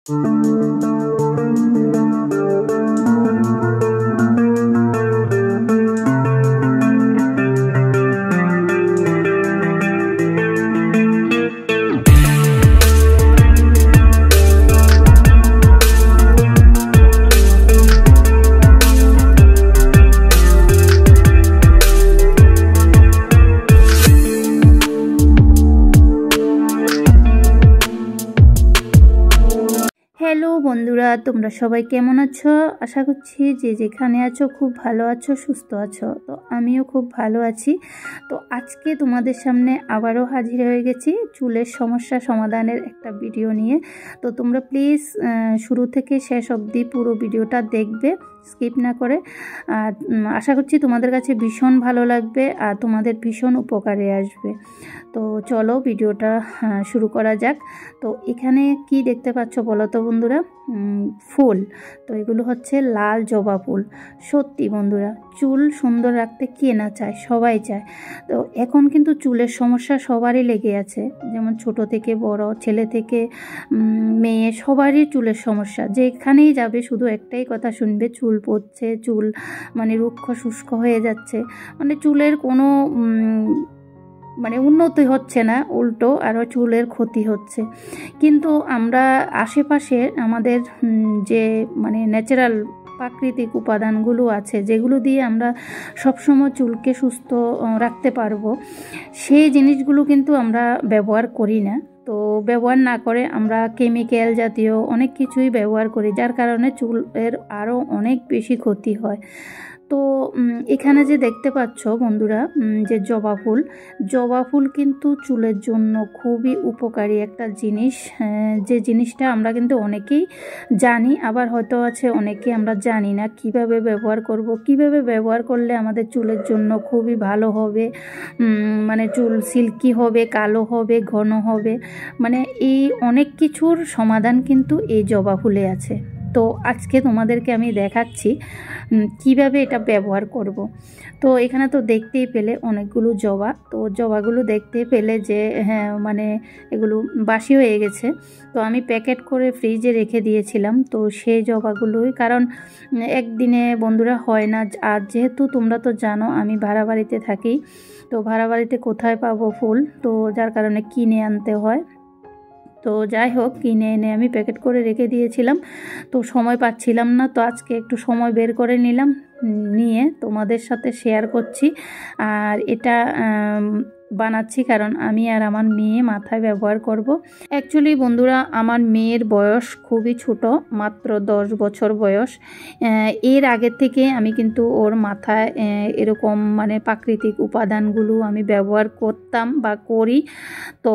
Hello বন্ধুরা, তোমরা সবাই কেমন আছো? আশা করছি যে যেখানে আছো খুব ভালো আছো, সুস্থ আছো। তো আমিও খুব ভালো আছি। তো আজকে তোমাদের সামনে আবারও হাজির হয়ে গেছি চুলের সমস্যা সমাধানের একটা ভিডিও নিয়ে। তো তোমরা প্লিজ শুরু থেকে শেষ অবধি পুরো ভিডিওটা দেখবে, স্কিপ না করে। আর আশা করছি তোমাদের কাছে ভীষণ ভালো লাগবে আর তোমাদের ভীষণ উপকারে আসবে। তো চলো ভিডিওটা শুরু করা যাক। তো এখানে কি দেখতে পাচ্ছ বলো তো বন্ধুরা? ফুল। তো এগুলো হচ্ছে লাল জবা ফুল। সত্যি বন্ধুরা, চুল সুন্দর রাখতে কে না চায়, সবাই চায়। তো এখন কিন্তু চুলের সমস্যা সবারই লেগে আছে, যেমন ছোট থেকে বড়, ছেলে থেকে মেয়ে, সবারই চুলের সমস্যা। যেখানেই যাবে শুধু একটাই কথা শুনবে, চুল পড়ছে, চুল মানে রুক্ষ শুষ্ক হয়ে যাচ্ছে, মানে চুলের কোনো উন্নতি হচ্ছে না, উল্টো আরও চুলের ক্ষতি হচ্ছে। কিন্তু আমরা আশেপাশে আমাদের যে ন্যাচারাল প্রাকৃতিক উপাদানগুলো আছে, যেগুলো দিয়ে আমরা সবসময় চুলকে সুস্থ রাখতে পারবো, সেই জিনিসগুলো কিন্তু আমরা ব্যবহার করি না। তো ব্যবহার না করে আমরা কেমিক্যাল জাতীয় অনেক কিছুই ব্যবহার করি, যার কারণে চুলের আরও অনেক বেশি ক্ষতি হয়। তো এখানে যে দেখতে পাচ্ছ বন্ধুরা, যে জবা ফুল কিন্তু চুলের জন্য খুবই উপকারী একটা জিনিস। যে জিনিসটা আমরা কিন্তু অনেকেই জানি, আবার হয়তো আছে অনেকে আমরা জানি না কিভাবে ব্যবহার করব, কিভাবে ব্যবহার করলে আমাদের চুলের জন্য খুবই ভালো হবে, চুল সিল্কি হবে, কালো হবে, ঘন হবে, এই অনেক কিছুর সমাধান কিন্তু এই জবা ফুলে আছে। তো আজকে তোমাদেরকে আমি দেখাচ্ছি কিভাবে এটা ব্যবহার করব। তো এখানে তো দেখতেই পেলে অনেকগুলো জবা। তো জবাগুলো দেখতে পেলে যে এগুলো বাসি হয়ে গেছে। তো আমি প্যাকেট করে ফ্রিজে রেখে দিয়েছিলাম। তো সেই জবাগুলোই, কারণ একদিনে বন্ধুরা হয় না। আর যেহেতু তোমরা তো জানো আমি ভাড়া বাড়িতে থাকি, তো ভাড়া বাড়িতে কোথায় পাবো ফুল, তো যার কারণে কিনে আনতে হয়। তো যাই হোক, কিনে এনে আমি প্যাকেট করে রেখে দিয়েছিলাম। তো সময় পাচ্ছিলাম না, তো আজকে একটু সময় বের করে নিয়ে তোমাদের সাথে শেয়ার করছি। আর এটা বানাচ্ছি কারণ আমি আর আমার মেয়ে মাথায় ব্যবহার করব। অ্যাকচুয়ালি বন্ধুরা, আমার মেয়ের বয়স খুবই ছোট, মাত্র 10 বছর বয়স। এর আগের থেকে আমি কিন্তু ওর মাথায় এরকম প্রাকৃতিক উপাদানগুলো আমি ব্যবহার করতাম বা করি। তো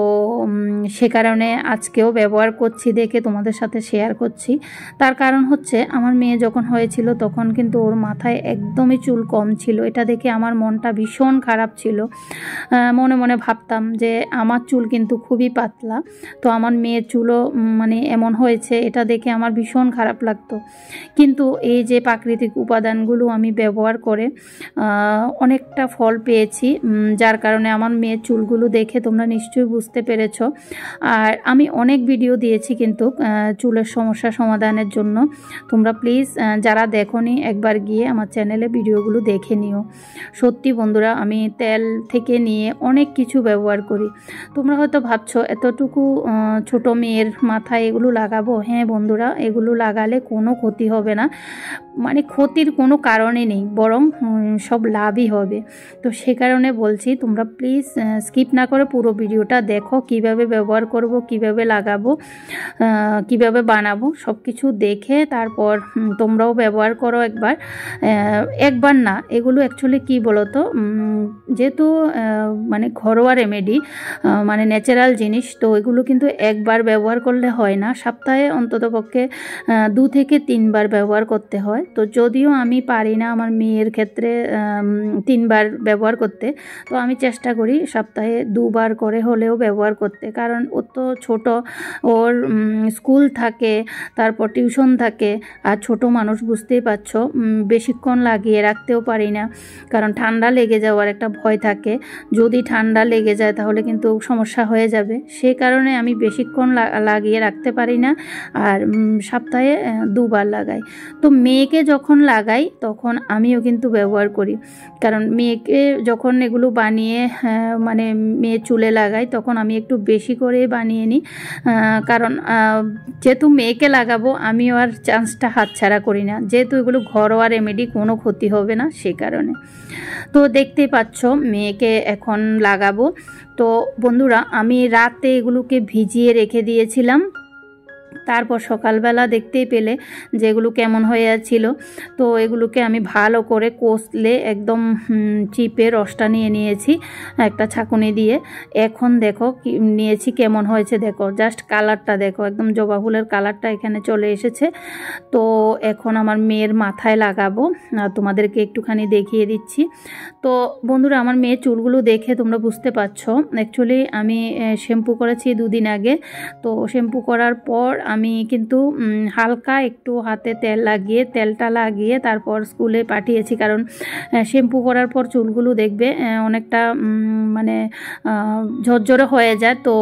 সে কারণে আজকেও ব্যবহার করছি দেখে তোমাদের সাথে শেয়ার করছি। তার কারণ হচ্ছে, আমার মেয়ে যখন হয়েছিল তখন কিন্তু ওর মাথায় একদমই চুল কম ছিল। এটা দেখে আমার মনটা ভীষণ খারাপ ছিল। মনে মনে ভাবতাম যে আমার চুল কিন্তু খুবই পাতলা, তো আমার মেয়ের চুলও এমন হয়েছে, এটা দেখে আমার ভীষণ খারাপ লাগতো। কিন্তু এই যে প্রাকৃতিক উপাদানগুলো আমি ব্যবহার করে অনেকটা ফল পেয়েছি, যার কারণে আমার মেয়ের চুলগুলো দেখে তোমরা নিশ্চয়ই বুঝতে পেরেছ। আর আমি অনেক ভিডিও দিয়েছি কিন্তু চুলের সমস্যা সমাধানের জন্য। তোমরা প্লিজ যারা দেখোনি একবার গিয়ে আমার চ্যানেলে ভিডিওগুলো দেখে নিও। সত্যি বন্ধুরা, আমি তেল থেকে নিয়ে অনেক কিছু ব্যবহার করি। তোমরা হয়তো ভাবছো এতটুকু ছোট মেয়ের মাথায় এগুলো লাগাবো। হ্যাঁ বন্ধুরা, এগুলো লাগালে কোনো ক্ষতি হবে না, ক্ষতির কোনো কারণে নেই, বরং সব লাভই হবে। তো সে কারণে বলছি, তোমরা প্লিজ স্কিপ না করে পুরো ভিডিওটা দেখো, কিভাবে ব্যবহার করব, কিভাবে লাগাবো, কিভাবে বানাবো, সব কিছু দেখে তারপর তোমরাও ব্যবহার করো একবার না। এগুলো অ্যাকচুয়ালি কি বলো তো, যেহেতু ঘরোয়া রেমেডি, ন্যাচারাল জিনিস, তো এগুলো কিন্তু একবার ব্যবহার করলে হয় না, সপ্তাহে অন্ততপক্ষে 2 থেকে 3 বার ব্যবহার করতে হয়। তো যদিও আমি পারি না আমার মেয়ের ক্ষেত্রে 3 বার ব্যবহার করতে, তো আমি চেষ্টা করি সপ্তাহে 2 বার করে হলেও ব্যবহার করতে। কারণ ও তো ছোট, ওর স্কুল থাকে, তারপর টিউশন থাকে, আর ছোট মানুষ বুঝতেই পারছো, বেশিক্ষণ লাগিয়ে রাখতেও পারি না, কারণ ঠান্ডা লেগে যাওয়ার একটা ভয় থাকে। যদি ঠান্ডা লেগে যায় তাহলে কিন্তু সমস্যা হয়ে যাবে, সেই কারণে আমি বেশিক্ষণ লাগিয়ে রাখতে পারি না, আর সপ্তাহে 2বার লাগাই। তো মেয়েকে যখন লাগাই তখন আমিও কিন্তু ব্যবহার করি, কারণ মেয়েকে যখন এগুলো বানিয়ে মানে মেয়ে চুলে লাগাই তখন আমি একটু বেশি করে বানিয়ে নিই, কারণ যেহেতু মেয়েকে লাগাবো আমিও আর চান্সটা হাতছাড়া করি না, যেহেতু এগুলো ঘরোয়া রেমেডি, কোনো ক্ষতি হবে না সেই কারণে। তো দেখতেই পাচ্ছ মেয়েকে এখন লাগাবো। তো বন্ধুরা আমি রাতে এগুলোকে ভিজিয়ে রেখে দিয়েছিলাম, তারপর সকালবেলা দেখতেই পেলে যে এগুলো কেমন হয়ে ছিল। তো এগুলোকে আমি ভালো করে কষলে একদম চিপে রসটা নিয়ে নিয়েছি একটা ছাঁকুনি দিয়ে। এখন দেখো নিয়েছি কেমন হয়েছে, দেখো জাস্ট কালারটা দেখো, একদম জবা ফুলের কালারটা এখানে চলে এসেছে। তো এখন আমার মেয়ের মাথায় লাগাবো, তোমাদেরকে একটুখানি দেখিয়ে দিচ্ছি। তো বন্ধুরা আমার মেয়ের চুলগুলো দেখে তোমরা বুঝতে পারছো, অ্যাকচুয়ালি আমি শ্যাম্পু করেছি 2 দিন আগে। তো শ্যাম্পু করার পর আমি কিন্তু হালকা একটু হাতে তেলটা লাগিয়ে তারপর স্কুলে পাঠিয়েছি, কারণ শ্যাম্পু করার পর চুলগুলো দেখবে অনেকটা মানে ঝরঝরে হয়ে যায়। তো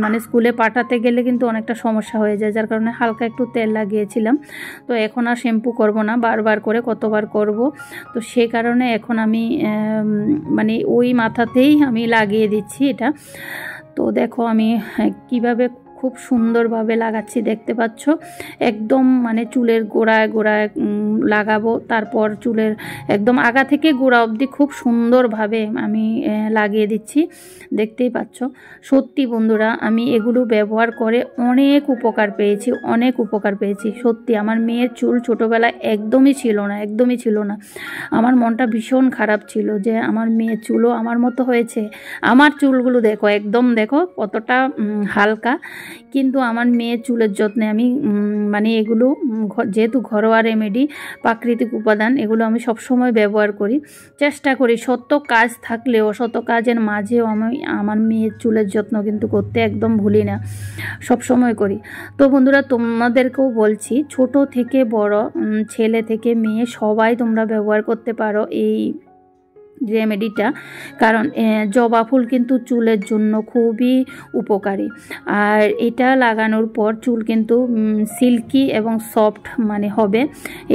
মানে স্কুলে পাঠাতে গেলে কিন্তু অনেকটা সমস্যা হয়ে যায়, যার কারণে হালকা একটু তেল লাগিয়েছিলাম। তো এখন আর শ্যাম্পু করব না, বারবার করে কতবার করব। তো সেই কারণে এখন আমি মানে ওই মাথাতেই আমি লাগিয়ে দিচ্ছি এটা। তো দেখো আমি কিভাবে খুব সুন্দরভাবে লাগাচ্ছি, দেখতে পাচ্ছ একদম মানে চুলের গোড়ায় গোড়ায় লাগাবো, তারপর চুলের একদম আগা থেকে গোড়া অবধি খুব সুন্দরভাবে আমি লাগিয়ে দিচ্ছি, দেখতেই পাচ্ছ। সত্যি বন্ধুরা আমি এগুলো ব্যবহার করে অনেক উপকার পেয়েছি, সত্যি। আমার মেয়ের চুল ছোটোবেলায় একদমই ছিল না। আমার মনটা ভীষণ খারাপ ছিল যে আমার মেয়ের চুলও আমার মতো হয়েছে। আমার চুলগুলো দেখো একদম, দেখো কতটা হালকা, কিন্তু আমার মেয়ের চুলের যত্নে আমি মানে এগুলো যেহেতু ঘরোয়া রেমেডি, প্রাকৃতিক উপাদান, এগুলো আমি সবসময় ব্যবহার করি, চেষ্টা করি। শত কাজ থাকলেও, শত কাজের মাঝেও আমি আমার মেয়ের চুলের যত্ন কিন্তু করতে একদম ভুলি না, সবসময় করি। তো বন্ধুরা তোমাদেরকেও বলছি, ছোট থেকে বড়, ছেলে থেকে মেয়ে সবাই তোমরা ব্যবহার করতে পারো এই রেমেডিটা, কারণ জবা ফুল কিন্তু চুলের জন্য খুবই উপকারী। আর এটা লাগানোর পর চুল কিন্তু সিল্কি এবং সফট মানে হবে।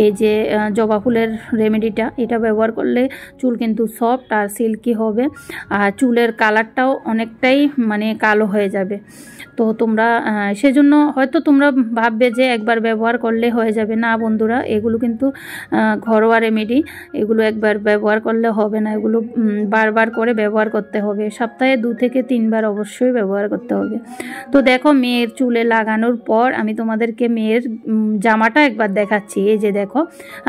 এই যে জবা ফুলের রেমেডিটা, এটা ব্যবহার করলে চুল কিন্তু সফট আর সিল্কি হবে, আর চুলের কালারটাও অনেকটাই মানে কালো হয়ে যাবে। তো তোমরা সেজন্য হয়তো তোমরা ভাববে যে একবার ব্যবহার করলে হয়ে যাবে, না বন্ধুরা, এগুলো কিন্তু ঘরোয়া রেমেডি, এগুলো একবার ব্যবহার করলে হবে না, এগুলো বারবার করে ব্যবহার করতে হবে, সপ্তাহে 2 থেকে 3 বার অবশ্যই ব্যবহার করতে হবে। তো দেখো মেয়ের চুলে লাগানোর পর আমি তোমাদেরকে মেয়ের জামাটা একবার দেখাচ্ছি। এই যে দেখো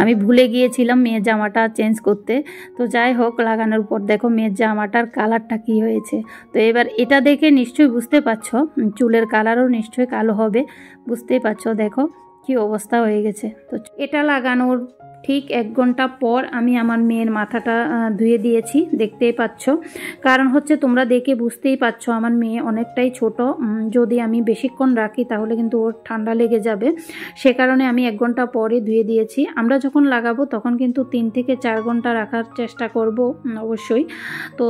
আমি ভুলে গিয়েছিলাম মেয়ের জামাটা চেঞ্জ করতে। তো যাই হোক, লাগানোর পর দেখো মেয়ের জামাটার কালারটা কি হয়েছে। তো এবার এটা দেখে নিশ্চয়ই বুঝতে পারছো চুলের কালারও নিশ্চয়ই কালো হবে, বুঝতেই পারছো দেখো কি অবস্থা হয়ে গেছে। তো এটা লাগানোর ঠিক 1 ঘন্টা পর আমি আমার মেয়ের মাথাটা ধুয়ে দিয়েছি, দেখতেই পাচ্ছ। কারণ হচ্ছে তোমরা দেখে বুঝতেই পারছো আমার মেয়ে অনেকটাই ছোট, যদি আমি বেশিক্ষণ রাখি তাহলে কিন্তু ওর ঠান্ডা লেগে যাবে, সে কারণে আমি 1 ঘন্টা পরে ধুয়ে দিয়েছি। আমরা যখন লাগাবো তখন কিন্তু 3 থেকে 4 ঘন্টা রাখার চেষ্টা করব অবশ্যই। তো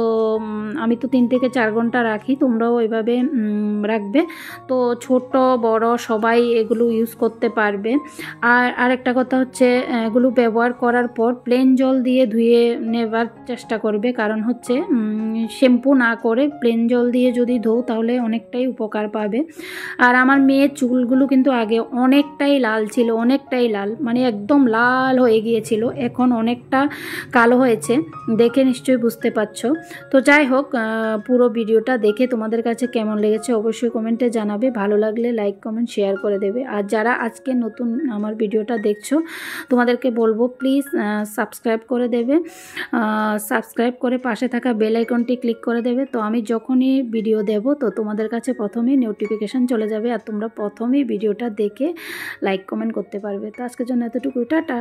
আমি তো 3 থেকে 4 ঘন্টা রাখি, তোমরাও এভাবে রাখবে। তো ছোট বড় সবাই এগুলো ইউজ করতে পারবে। আর আরেকটা কথা হচ্ছে, এগুলো ব্যবহার করার পর প্লেন জল দিয়ে ধুয়ে নেবার চেষ্টা করবে, কারণ হচ্ছে শ্যাম্পু না করে প্লেন জল দিয়ে যদি ধোও তাহলে অনেকটাই উপকার পাবে। আর আমার মেয়ের চুলগুলো কিন্তু আগে অনেকটাই লাল ছিল, অনেকটাই লাল, মানে একদম লাল হয়ে গিয়েছিল, এখন অনেকটা কালো হয়েছে, দেখে নিশ্চয়ই বুঝতে পারছো। তো যাই হোক, পুরো ভিডিওটা দেখে তোমাদের কাছে কেমন লেগেছে অবশ্যই কমেন্টে জানাবে, ভালো লাগলে লাইক কমেন্ট শেয়ার করে দেবে। আর যারা আজকে নতুন আমার ভিডিওটা দেখছো তোমাদেরকে বলবো প্লিজ সাবস্ক্রাইব করে দেবে, সাবস্ক্রাইব করে পাশে থাকা বেল আইকনটি ক্লিক করে দেবে। তো আমি যখনই ভিডিও দেব তো তোমাদের কাছে প্রথমেই নোটিফিকেশান চলে যাবে, আর তোমরা প্রথমেই ভিডিওটা দেখে লাইক কমেন্ট করতে পারবে। তো আজকের জন্য এতটুকু, টাটা।